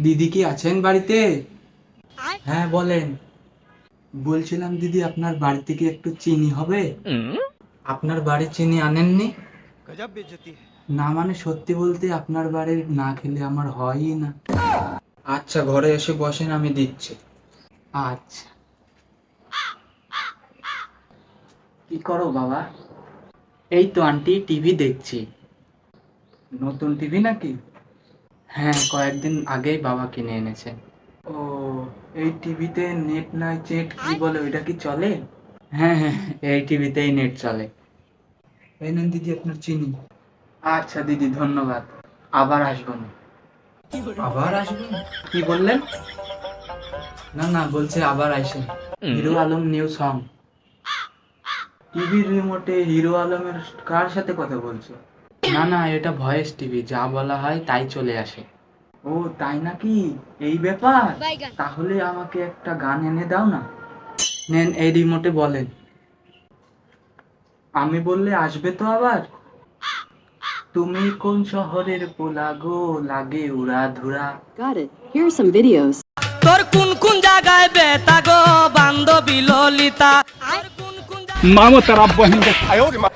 দিদি কি আছেন বাড়িতে? হ্যাঁ বলেন। বলছিলাম দিদি আপনার বাড়িতে কি একটু চিনি হবে? আপনার বাড়ি চিনি আনেননি? না মানে সত্যি বলতে আপনার বাড়ির না খেলে আমার হয়ই না। আচ্ছা ঘরে এসে বসেন, আমি দিচ্ছি। আচ্ছা। কি করো বাবা? এই তো আন্টি টিভি দেখছি। নতুন টিভি নাকি? হ্যাঁ, কয়েকদিন আগেই বাবা কিনে এনেছে। ও, এই টিভিতে নেট নাই চেট কি বলে ওইটা কি চলে? হ্যাঁ হ্যাঁ, এই টিভিতেই নেট চলে। এই নেন দিদি আপনার চিনি। আচ্ছা দিদি ধন্যবাদ, আবার আসবেন। আবার আসবেন? কি বললেন? না না, বলছে আবার আসেন। Hero Alam new song. টিভির রিমোটে হিরো আলমের কার সাথে কথা বলছো? না না, এটা ভয়েস টিভি, যা বলা হয় তাই চলে আসে। ও তাই নাকি? এই ব্যাপার। তাহলে আমাকে একটা গান এনে দাও না। নেন এই রিমোটে বলেন। আমি বললে আসবে তো আবার? তুমি কোন শহরের পোলা গো, লাগে উড়াধুরা। Got it. Here are some videos. তোর কোন কোন জায়গায় বেতা গো বান্ধবী Lalita. Mama, tarap, boy, hindi. Ayaw, di ma.